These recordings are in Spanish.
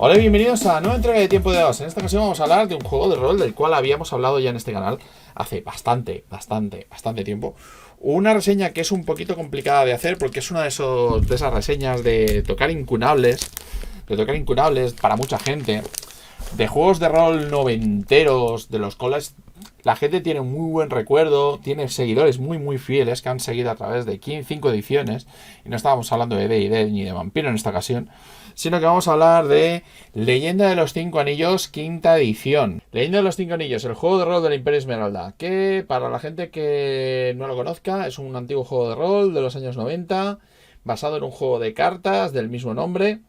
Hola y bienvenidos a nueva entrega de Tiempo de Dados. En esta ocasión vamos a hablar de un juego de rol del cual habíamos hablado ya en este canal hace bastante tiempo. Una reseña que es un poquito complicada de hacer porque es una de esas reseñas de tocar incunables para mucha gente, de juegos de rol noventeros, de los cuales la gente tiene un muy buen recuerdo, tiene seguidores muy fieles que han seguido a través de 5 ediciones, y no estábamos hablando de D&D ni de Vampiro en esta ocasión, sino que vamos a hablar de Leyenda de los Cinco Anillos, quinta edición. Leyenda de los Cinco Anillos, el juego de rol del Imperio Esmeralda, que para la gente que no lo conozca, es un antiguo juego de rol de los años 90, basado en un juego de cartas del mismo nombre.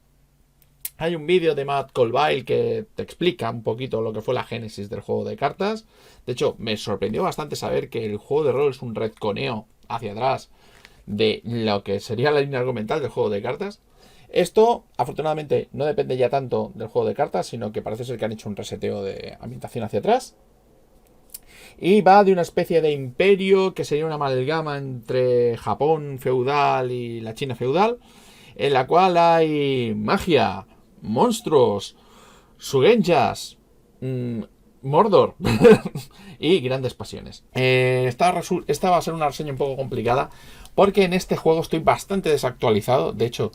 Hay un vídeo de Matt Colville que te explica un poquito lo que fue la génesis del juego de cartas. De hecho, me sorprendió bastante saber que el juego de rol es un retconeo hacia atrás de lo que sería la línea argumental del juego de cartas. Esto, afortunadamente, no depende ya tanto del juego de cartas, sino que parece ser que han hecho un reseteo de ambientación hacia atrás. Y va de una especie de imperio que sería una amalgama entre Japón feudal y la China feudal, en la cual hay magia, monstruos, Shugenjas, Mordor y grandes pasiones. Esta va a ser una reseña un poco complicada porque en este juego estoy bastante desactualizado. De hecho,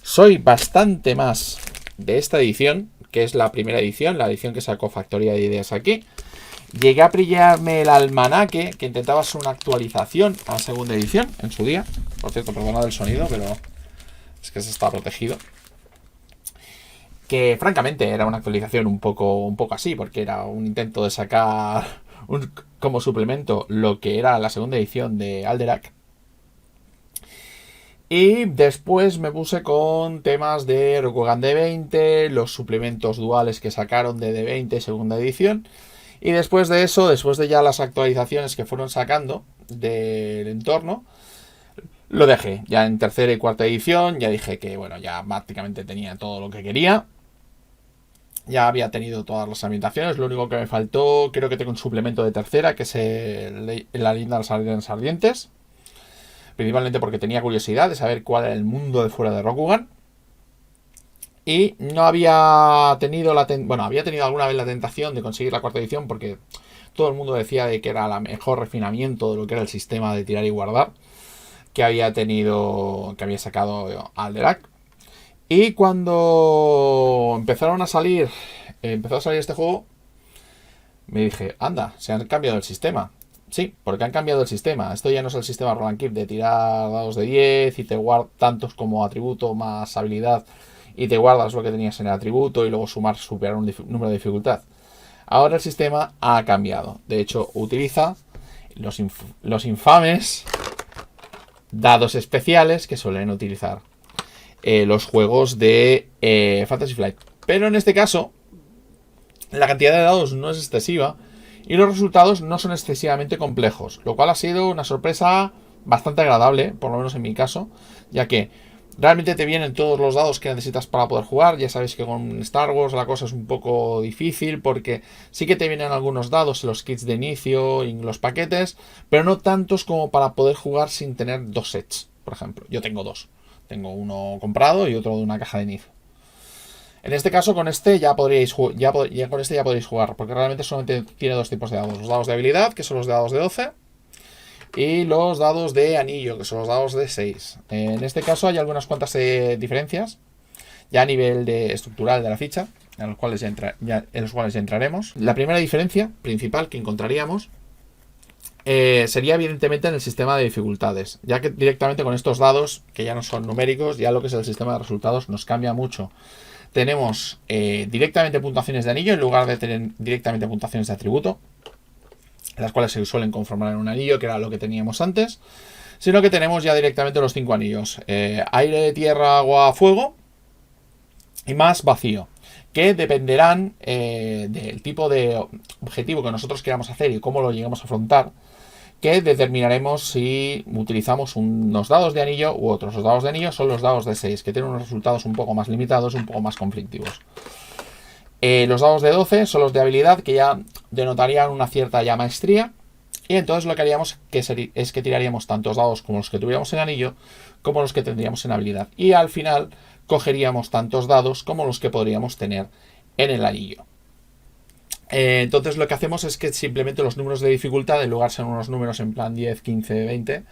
soy bastante más de esta edición, que es la primera edición, la edición que sacó Factoría de Ideas aquí. Llegué a pillarme el almanaque, que intentaba hacer una actualización a la segunda edición en su día. Por cierto, perdonad el sonido, pero es que se está protegido. Que francamente era una actualización un poco así, porque era un intento de sacar como suplemento lo que era la segunda edición de Alderac. Y después me puse con temas de Rokugan D20, los suplementos duales que sacaron de D20 segunda edición. Y después de eso, después de ya las actualizaciones que fueron sacando del entorno, lo dejé. Ya en tercera y cuarta edición, ya dije que bueno, ya prácticamente tenía todo lo que quería. Ya había tenido todas las ambientaciones. Lo único que me faltó, creo que tengo un suplemento de tercera, que es la leyenda de las arenas ardientes. Principalmente porque tenía curiosidad de saber cuál era el mundo de fuera de Rokugan. Y no había tenido había tenido alguna vez la tentación de conseguir la cuarta edición, porque todo el mundo decía de que era el mejor refinamiento de lo que era el sistema de tirar y guardar que había sacado Alderac. Y cuando empezó a salir este juego, me dije, anda, se han cambiado el sistema. Sí, porque han cambiado el sistema. Esto ya no es el sistema Roll and Keep de tirar dados de 10 y te guardas tantos como atributo más habilidad y te guardas lo que tenías en el atributo y luego superar un número de dificultad. Ahora el sistema ha cambiado. De hecho, utiliza los infames dados especiales que suelen utilizar los juegos de Fantasy Flight. Pero en este caso, la cantidad de dados no es excesiva y los resultados no son excesivamente complejos, lo cual ha sido una sorpresa bastante agradable, por lo menos en mi caso, ya que realmente te vienen todos los dados que necesitas para poder jugar. Ya sabéis que con Star Wars la cosa es un poco difícil porque sí que te vienen algunos dados en los kits de inicio y en los paquetes, pero no tantos como para poder jugar sin tener dos sets, por ejemplo. Yo tengo dos. Tengo uno comprado y otro de una caja de inicio. En este caso, con este ya podríais jugar, porque realmente solamente tiene dos tipos de dados. Los dados de habilidad, que son los dados de 12, y los dados de anillo, que son los dados de 6. En este caso hay algunas cuantas diferencias, ya a nivel estructural de la ficha, en los cuales ya entraremos. La primera diferencia principal que encontraríamos sería evidentemente en el sistema de dificultades, ya que directamente con estos dados, que ya no son numéricos, ya lo que es el sistema de resultados nos cambia mucho. Tenemos directamente puntuaciones de anillo en lugar de tener directamente puntuaciones de atributo, las cuales se suelen conformar en un anillo, que era lo que teníamos antes, sino que tenemos ya directamente los 5 anillos: aire, tierra, agua, fuego y más vacío, que dependerán del tipo de objetivo que nosotros queramos hacer y cómo lo lleguemos a afrontar, que determinaremos si utilizamos unos dados de anillo u otros. Los dados de anillo son los dados de 6, que tienen unos resultados un poco más limitados, un poco más conflictivos. Los dados de 12 son los de habilidad, que ya denotarían una cierta ya maestría, Y entonces lo que haríamos es que tiraríamos tantos dados como los que tuviéramos en anillo, como los que tendríamos en habilidad. Y al final cogeríamos tantos dados como los que podríamos tener en el anillo. Entonces lo que hacemos es que simplemente los números de dificultad, en lugar de ser unos números en plan 10, 15, 20,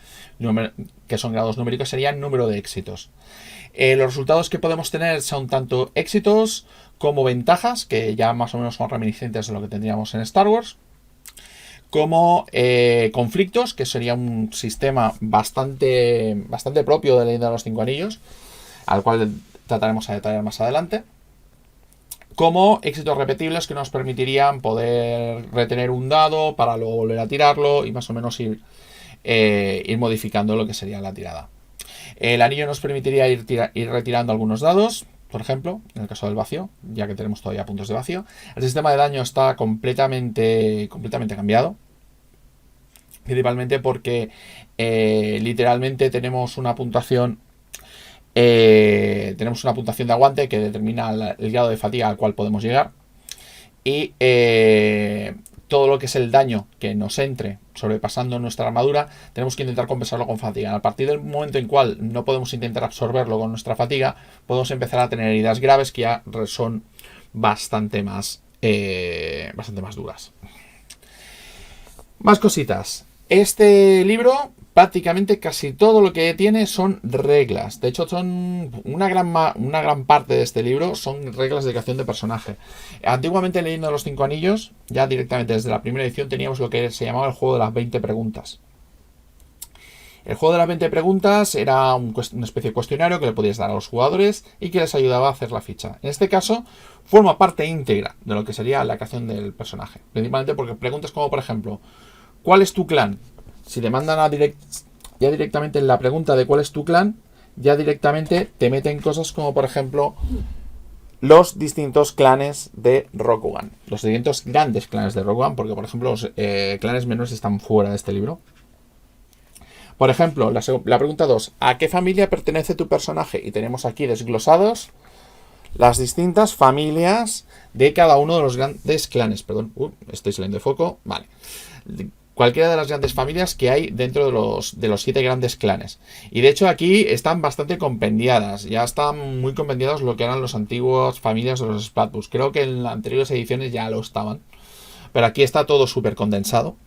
que son grados numéricos, serían número de éxitos. Los resultados que podemos tener son tanto éxitos como ventajas, que ya más o menos son reminiscentes de lo que tendríamos en Star Wars, como conflictos, que sería un sistema bastante propio de la Leyenda de los Cinco Anillos, al cual trataremos a detallar más adelante, como éxitos repetibles que nos permitirían poder retener un dado para luego volver a tirarlo y más o menos ir modificando lo que sería la tirada. El anillo nos permitiría ir retirando algunos dados, por ejemplo, en el caso del vacío, ya que tenemos todavía puntos de vacío. El sistema de daño está completamente cambiado, principalmente porque literalmente tenemos una puntuación de aguante que determina el grado de fatiga al cual podemos llegar, y todo lo que es el daño que nos entre sobrepasando nuestra armadura tenemos que intentar compensarlo con fatiga. A partir del momento en cual no podemos intentar absorberlo con nuestra fatiga, podemos empezar a tener heridas graves que ya son bastante más duras. Más cositas. Este libro, prácticamente casi todo lo que tiene son reglas. De hecho, son una gran parte de este libro son reglas de creación de personaje. Antiguamente, leyendo Los Cinco Anillos, ya directamente desde la primera edición, teníamos lo que se llamaba el juego de las 20 preguntas. El juego de las 20 preguntas era una especie de cuestionario que le podías dar a los jugadores y que les ayudaba a hacer la ficha. En este caso, forma parte íntegra de lo que sería la creación del personaje. Principalmente porque preguntas como, por ejemplo, ¿cuál es tu clan? Si te mandan ya directamente en la pregunta de cuál es tu clan, ya directamente te meten cosas como, por ejemplo, los distintos clanes de Rokugan. Los distintos grandes clanes de Rokugan, porque, por ejemplo, los clanes menores están fuera de este libro. Por ejemplo, la pregunta 2. ¿A qué familia pertenece tu personaje? Y tenemos aquí desglosados las distintas familias de cada uno de los grandes clanes. Perdón, estoy saliendo de foco. Vale. Cualquiera de las grandes familias que hay dentro de los 7 grandes clanes. Y de hecho aquí están bastante compendiadas. Ya están muy compendiados lo que eran las antiguas familias de los Splatbooks. Creo que en las anteriores ediciones ya lo estaban. Pero aquí está todo súper condensado.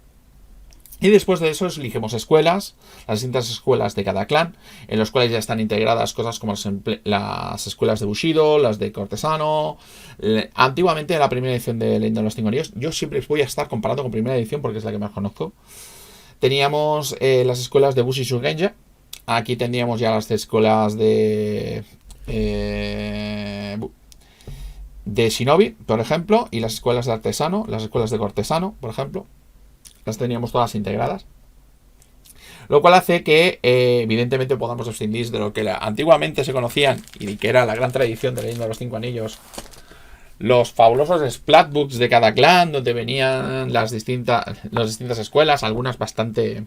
Y después de eso elegimos escuelas, las distintas escuelas de cada clan, en las cuales ya están integradas cosas como las escuelas de Bushido, las de Cortesano. Antiguamente, en la primera edición de Leyenda de los Cinco Anillos, yo siempre voy a estar comparando con primera edición porque es la que más conozco. Teníamos las escuelas de Bushi Shugenja. Aquí tendríamos ya las escuelas de Shinobi, por ejemplo, y las escuelas de Artesano, las escuelas de Cortesano, por ejemplo. Las teníamos todas integradas. Lo cual hace que, evidentemente, podamos prescindir de lo que antiguamente se conocían y que era la gran tradición de Leyenda de los Cinco Anillos. Los fabulosos Splatbooks de cada clan, donde venían las distintas escuelas, algunas bastante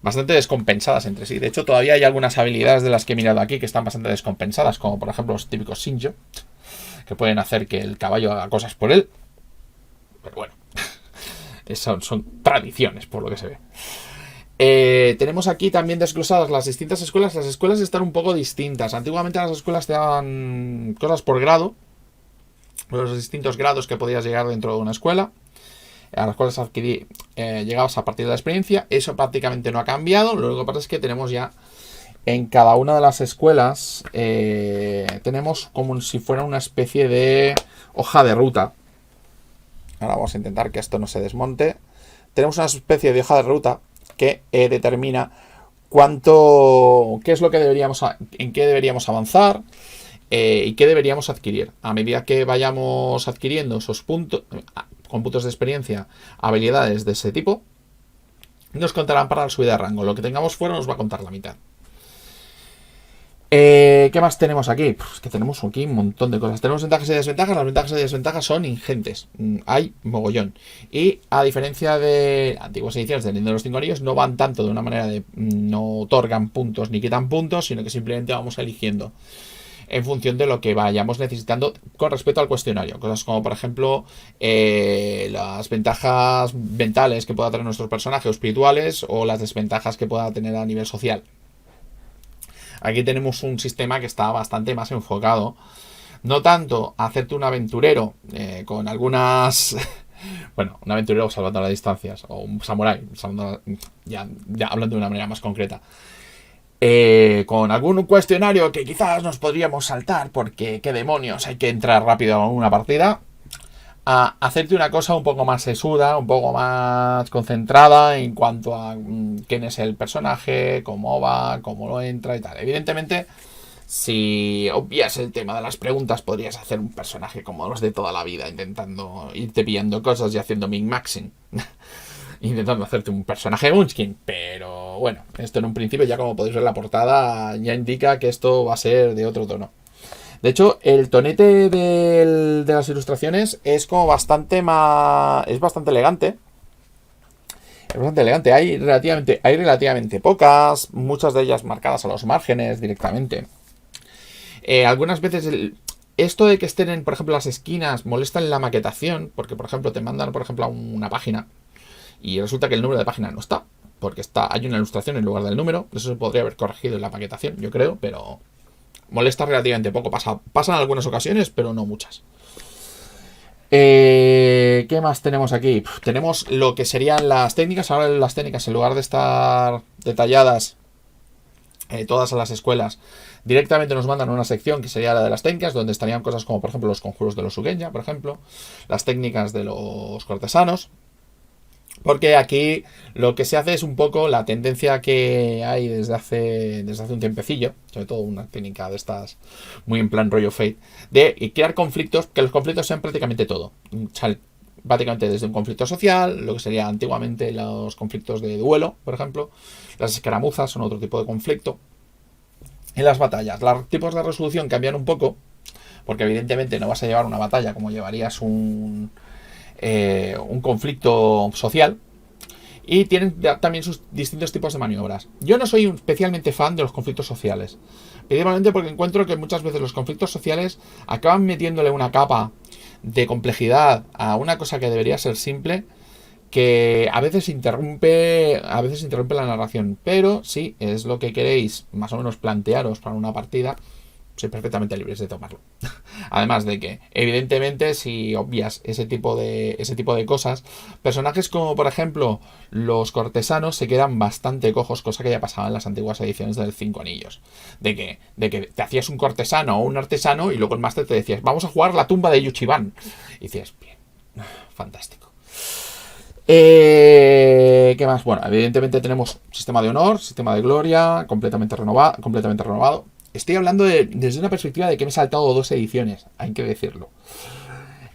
descompensadas entre sí. De hecho, todavía hay algunas habilidades de las que he mirado aquí que están bastante descompensadas, como por ejemplo los típicos Shinjo, que pueden hacer que el caballo haga cosas por él. Pero bueno. Son tradiciones, por lo que se ve. Tenemos aquí también desglosadas las distintas escuelas. Las escuelas están un poco distintas. Antiguamente las escuelas te daban cosas por grado, los distintos grados que podías llegar dentro de una escuela, a las cuales llegabas a partir de la experiencia. Eso prácticamente no ha cambiado. Lo único que pasa es que tenemos ya en cada una de las escuelas tenemos como si fuera una especie de hoja de ruta. Ahora vamos a intentar que esto no se desmonte. Tenemos una especie de hoja de ruta que determina qué es lo que en qué deberíamos avanzar y qué deberíamos adquirir. A medida que vayamos adquiriendo esos puntos, con puntos de experiencia, habilidades de ese tipo, nos contarán para la subida de rango. Lo que tengamos fuera nos va a contar la mitad. ¿Qué más tenemos aquí? Pues que tenemos aquí un montón de cosas. Tenemos ventajas y desventajas. Las ventajas y desventajas son ingentes. Hay mogollón. Y a diferencia de antiguas ediciones de Leyenda de los Cinco Anillos, no van tanto de una manera de no otorgan puntos ni quitan puntos, sino que simplemente vamos eligiendo. en función de lo que vayamos necesitando con respecto al cuestionario. Cosas como, por ejemplo, las ventajas mentales que pueda tener nuestro personaje o espirituales, o las desventajas que pueda tener a nivel social. Aquí tenemos un sistema que está bastante más enfocado, no tanto a hacerte un aventurero con algunas... Bueno, un aventurero salvando las distancias, o un samurái, ya hablando de una manera más concreta. Con algún cuestionario que quizás nos podríamos saltar porque qué demonios, hay que entrar rápido a una partida, a hacerte una cosa un poco más sesuda, un poco más concentrada en cuanto a quién es el personaje, cómo va, cómo lo entra y tal. Evidentemente, si obvias el tema de las preguntas, podrías hacer un personaje como los de toda la vida, intentando irte pillando cosas y haciendo min-maxing. Intentando hacerte un personaje Munchkin, pero bueno, esto en un principio, ya como podéis ver la portada, ya indica que esto va a ser de otro tono. De hecho, el tonete de las ilustraciones es como bastante más... es bastante elegante. Es bastante elegante. Hay relativamente pocas, muchas de ellas marcadas a los márgenes directamente. Algunas veces esto de que estén, por ejemplo, las esquinas molesta en la maquetación, porque, por ejemplo, te mandan, por ejemplo, a una página y resulta que el número de página no está, porque hay una ilustración en lugar del número. Eso se podría haber corregido en la maquetación, yo creo, pero molesta relativamente poco. Pasan algunas ocasiones, pero no muchas. ¿Qué más tenemos aquí? Tenemos lo que serían las técnicas. Ahora las técnicas, en lugar de estar detalladas todas a las escuelas, directamente nos mandan una sección que sería la de las técnicas, donde estarían cosas como, por ejemplo, los conjuros de los Ugenya, por ejemplo, las técnicas de los cortesanos. Porque aquí lo que se hace es un poco la tendencia que hay desde hace un tiempecillo, sobre todo una técnica de estas muy en plan rollo Fate, de crear conflictos, que los conflictos sean prácticamente todo. Prácticamente desde un conflicto social, lo que sería antiguamente los conflictos de duelo, por ejemplo. Las escaramuzas son otro tipo de conflicto. En las batallas, los tipos de resolución cambian un poco, porque evidentemente no vas a llevar una batalla como llevarías un conflicto social, y tienen también sus distintos tipos de maniobras. Yo no soy especialmente fan de los conflictos sociales, principalmente porque encuentro que muchas veces los conflictos sociales acaban metiéndole una capa de complejidad a una cosa que debería ser simple, que a veces interrumpe la narración. Pero si es lo que queréis más o menos plantearos para una partida, sois perfectamente libres de tomarlo. Además de que, evidentemente, si obvias ese tipo de cosas, personajes como, por ejemplo, los cortesanos se quedan bastante cojos, cosa que ya pasaba en las antiguas ediciones del 5 Anillos. De que te hacías un cortesano o un artesano y luego el máster te decías, vamos a jugar la tumba de Yuchiban. Y decías, bien, fantástico. ¿Qué más? Bueno, evidentemente tenemos sistema de honor, sistema de gloria, completamente renovado. Estoy hablando desde una perspectiva de que me he saltado 2 ediciones, hay que decirlo.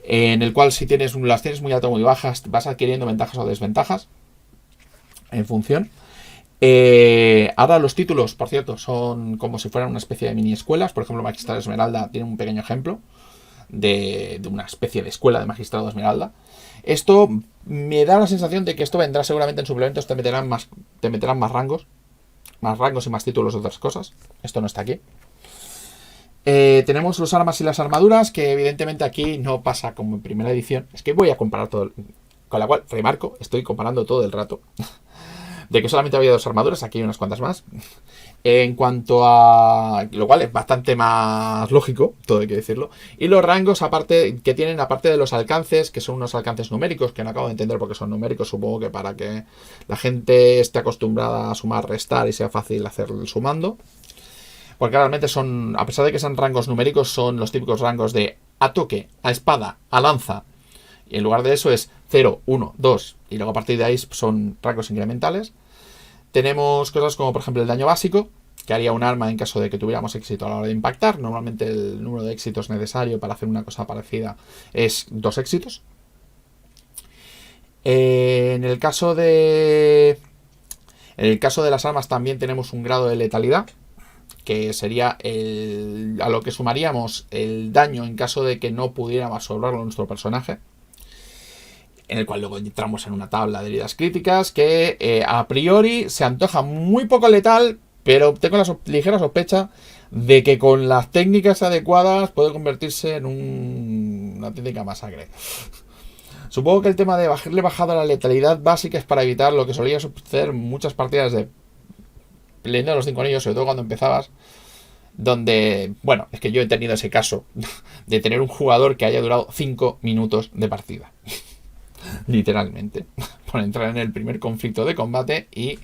En el cual, si las tienes muy altas o muy bajas, vas adquiriendo ventajas o desventajas en función. Ahora los títulos, por cierto, son como si fueran una especie de mini escuelas. Por ejemplo, Magistrado Esmeralda tiene un pequeño ejemplo de una especie de escuela de Magistrado Esmeralda. Esto me da la sensación de que esto vendrá seguramente en suplementos, te meterán más rangos. Más rangos y más títulos de otras cosas. Esto no está aquí. Tenemos los armas y las armaduras, que evidentemente aquí no pasa como en primera edición. Es que voy a comparar todo, con la cual remarco, estoy comparando todo el rato. De que solamente había 2 armaduras, aquí hay unas cuantas más. En cuanto a... lo cual es bastante más lógico, todo hay que decirlo. Y los rangos aparte de los alcances, que son unos alcances numéricos, que no acabo de entender por qué son numéricos, supongo que para que la gente esté acostumbrada a sumar, restar y sea fácil hacer el sumando. Porque realmente son, a pesar de que sean rangos numéricos, son los típicos rangos de a toque, a espada, a lanza. Y en lugar de eso es 0, 1, 2. Y luego a partir de ahí son rangos incrementales. Tenemos cosas como, por ejemplo, el daño básico, que haría un arma en caso de que tuviéramos éxito a la hora de impactar. Normalmente el número de éxitos necesario para hacer una cosa parecida es 2 éxitos. En el caso de las armas también tenemos un grado de letalidad, que sería a lo que sumaríamos el daño en caso de que no pudiéramos absorberlo nuestro personaje, en el cual luego entramos en una tabla de heridas críticas que a priori se antoja muy poco letal, pero tengo la ligera sospecha de que con las técnicas adecuadas puede convertirse en una auténtica masacre. Supongo que el tema de bajarle bajada la letalidad básica es para evitar lo que solía suceder en muchas partidas de Leyenda de los Cinco Anillos, sobre todo cuando empezabas, donde, bueno, es que yo he tenido ese caso de tener un jugador que haya durado 5 minutos de partida. Literalmente. Por entrar en el primer conflicto de combate y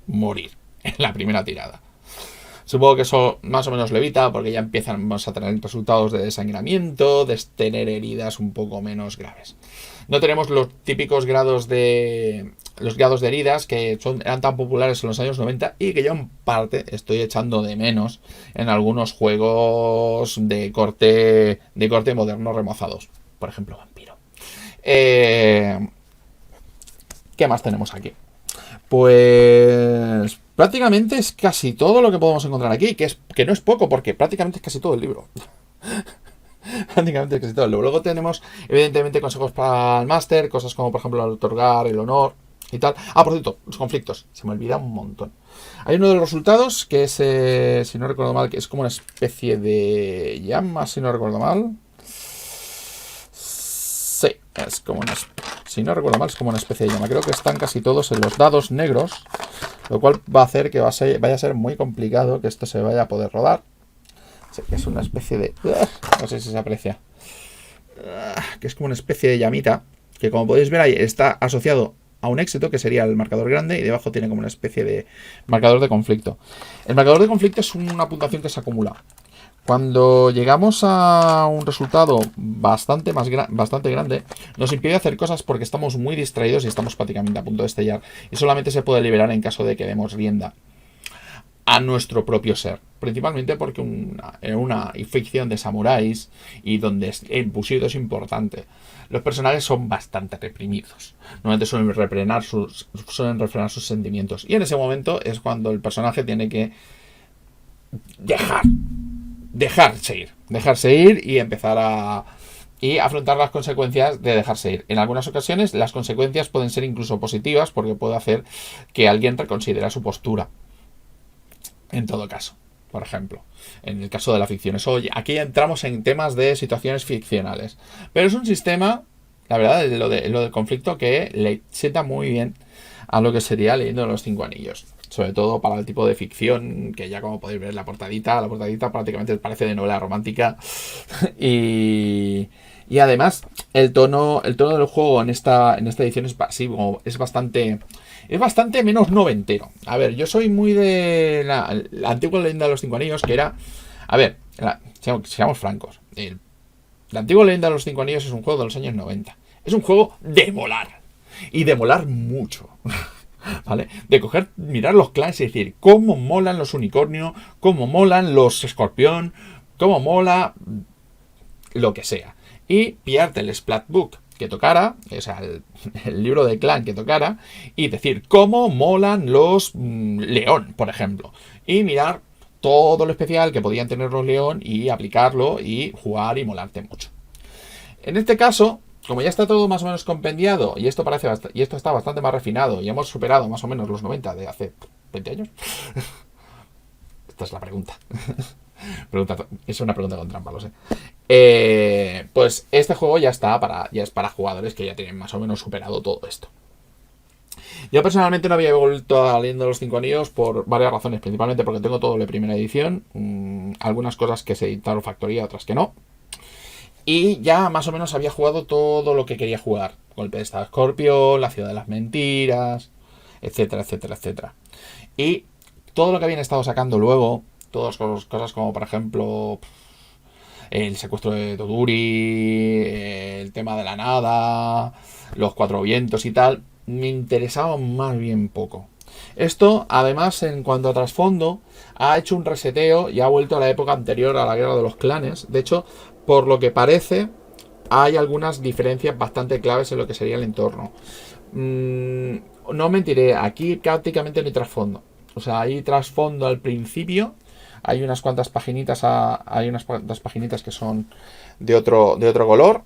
morir en la primera tirada. Supongo que eso más o menos lo evita porque ya empezamos a tener resultados de desangramiento, de tener heridas un poco menos graves. No tenemos los típicos grados de heridas que eran tan populares en los años 90 y que yo en parte estoy echando de menos en algunos juegos de corte moderno remozados. Por ejemplo, Vampiro. ¿Qué más tenemos aquí? Pues prácticamente es casi todo lo que podemos encontrar aquí, que no es poco, porque prácticamente es casi todo el libro. Prácticamente es casi todo el libro. Luego tenemos, evidentemente, consejos para el máster, cosas como, por ejemplo, el otorgar, el honor y tal. Ah, por cierto, los conflictos. Se me olvida un montón. Hay uno de los resultados que es, si no recuerdo mal, que es como una especie de llama, si no recuerdo mal. Sí, es como una especie. Si no recuerdo mal, es como una especie de llama. Creo que están casi todos en los dados negros, lo cual va a hacer que vaya a ser muy complicado que esto se vaya a poder rodar. Sí, es una especie de... no sé si se aprecia. Que es como una especie de llamita, que como podéis ver ahí está asociado a un éxito, que sería el marcador grande, y debajo tiene como una especie de marcador de conflicto. El marcador de conflicto es una puntuación que se acumula. Cuando llegamos a un resultado bastante grande, nos impide hacer cosas porque estamos muy distraídos y estamos prácticamente a punto de estallar. Y solamente se puede liberar en caso de que demos rienda a nuestro propio ser. Principalmente porque en una ficción de samuráis y donde el bushido es importante, los personajes son bastante reprimidos. Normalmente suelen refrenar sus sentimientos. Y en ese momento es cuando el personaje tiene que dejarse ir y empezar a afrontar las consecuencias de dejarse ir. En algunas ocasiones las consecuencias pueden ser incluso positivas porque puede hacer que alguien reconsidere su postura. En todo caso, por ejemplo, en el caso de la ficción. Aquí entramos en temas de situaciones ficcionales. Pero es un sistema, la verdad, lo del conflicto que le sienta muy bien a lo que sería Leyendo los Cinco Anillos. Sobre todo para el tipo de ficción que ya como podéis ver la portadita prácticamente parece de novela romántica. y además el tono del juego en esta edición es pasivo, es bastante menos noventero. A ver, yo soy muy de la antigua Leyenda de los Cinco Anillos, que era... A ver, seamos francos. La antigua Leyenda de los Cinco Anillos es un juego de los años 90. Es un juego de molar. Y de molar mucho. ¿Vale? De mirar los clans y decir cómo molan los unicornios, cómo molan los escorpión, cómo mola lo que sea. Y pillarte el Splatbook que tocara, o sea, el libro de clan que tocara, y decir cómo molan los león, por ejemplo. Y mirar todo lo especial que podían tener los león y aplicarlo y jugar y molarte mucho. En este caso, como ya está todo más o menos compendiado y esto está bastante más refinado y hemos superado más o menos los 90 de hace 20 años. Esta es la pregunta. Es una pregunta con trampa, lo sé. Pues este juego ya es para jugadores que ya tienen más o menos superado todo esto. Yo personalmente no había vuelto a Leyendo los Cinco Anillos por varias razones, principalmente porque tengo todo de primera edición, algunas cosas que se editaron factoría, otras que no. Y ya más o menos había jugado todo lo que quería jugar. Golpe de Estado Escorpión, La Ciudad de las Mentiras, etcétera, etcétera, etcétera. Y todo lo que habían estado sacando luego, todas cosas como por ejemplo el secuestro de Toduri, el tema de la nada, los Cuatro Vientos y tal, me interesaban más bien poco. Esto, además, en cuanto a trasfondo, ha hecho un reseteo y ha vuelto a la época anterior a la Guerra de los Clanes. De hecho, por lo que parece, hay algunas diferencias bastante claves en lo que sería el entorno. No mentiré, aquí prácticamente no hay trasfondo. O sea, hay trasfondo al principio. Hay unas cuantas paginitas que son de otro color.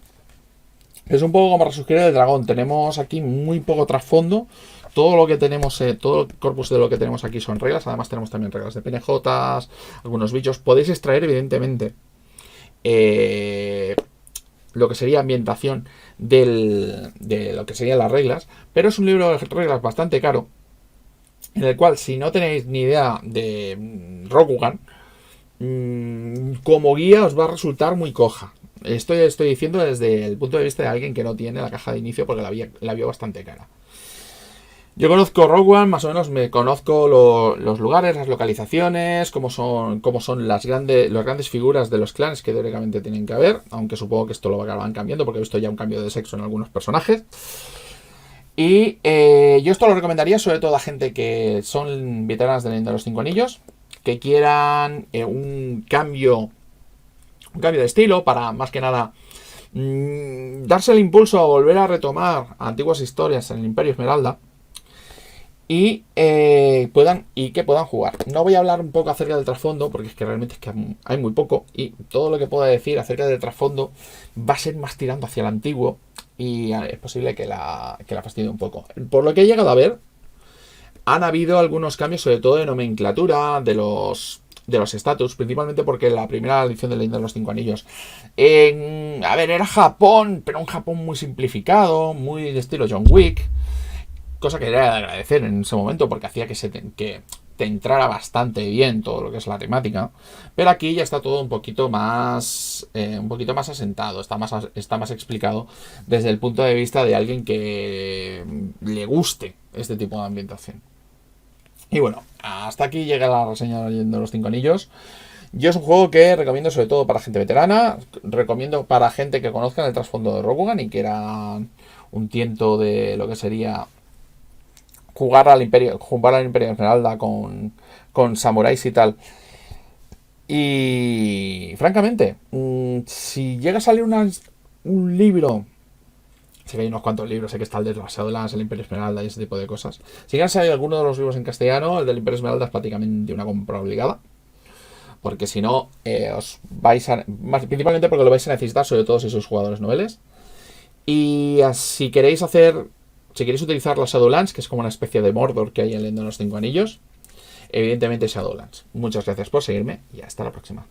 Es un poco como Resurgir del Dragón. Tenemos aquí muy poco trasfondo. todo lo que tenemos, todo el corpus de lo que tenemos aquí son reglas. Además tenemos también reglas de PNJs, algunos bichos. Podéis extraer, evidentemente, lo que sería ambientación de lo que serían las reglas, pero es un libro de reglas bastante caro, en el cual, si no tenéis ni idea de Rokugan, como guía os va a resultar muy coja. Estoy diciendo desde el punto de vista de alguien que no tiene la caja de inicio, porque la vio bastante cara. Yo conozco Rokugan, más o menos me conozco los lugares, las localizaciones, cómo son las grandes figuras de los clanes que teóricamente tienen que haber, aunque supongo que esto lo acabarán cambiando porque he visto ya un cambio de sexo en algunos personajes. Y yo esto lo recomendaría sobre todo a gente que son veteranas de la Leyenda de los 5 Anillos, que quieran un cambio de estilo para, más que nada, darse el impulso a volver a retomar antiguas historias en el Imperio Esmeralda y que puedan jugar. No voy a hablar un poco acerca del trasfondo, porque es que realmente hay muy poco, y todo lo que pueda decir acerca del trasfondo va a ser más tirando hacia el antiguo, y es posible que la fastidie un poco. Por lo que he llegado a ver, han habido algunos cambios, sobre todo de nomenclatura, de los estatus, principalmente porque la primera edición de Leyenda de los 5 Anillos, era Japón, pero un Japón muy simplificado, muy de estilo John Wick, cosa que era de agradecer en ese momento porque hacía que te entrara bastante bien todo lo que es la temática. Pero aquí ya está todo un poquito más asentado, está más explicado desde el punto de vista de alguien que le guste este tipo de ambientación. Y bueno, hasta aquí llega la reseña de los 5 Anillos. Yo es un juego que recomiendo sobre todo para gente veterana, recomiendo para gente que conozca el trasfondo de Rokugan y que era un tiento de lo que sería jugar al Imperio Esmeralda con samuráis y tal. Y francamente, si llega a salir un libro, sé que hay unos cuantos libros, sé que está el de las Shadowlands, el Imperio Esmeralda y ese tipo de cosas. Si llega a salir alguno de los libros en castellano, el del Imperio Esmeralda es prácticamente una compra obligada, porque si no, os vais a... principalmente porque lo vais a necesitar, sobre todo si sois jugadores noveles. Y si queréis utilizar las Shadowlands, que es como una especie de Mordor que hay en Leyenda de los 5 Anillos, evidentemente Shadowlands. Muchas gracias por seguirme y hasta la próxima.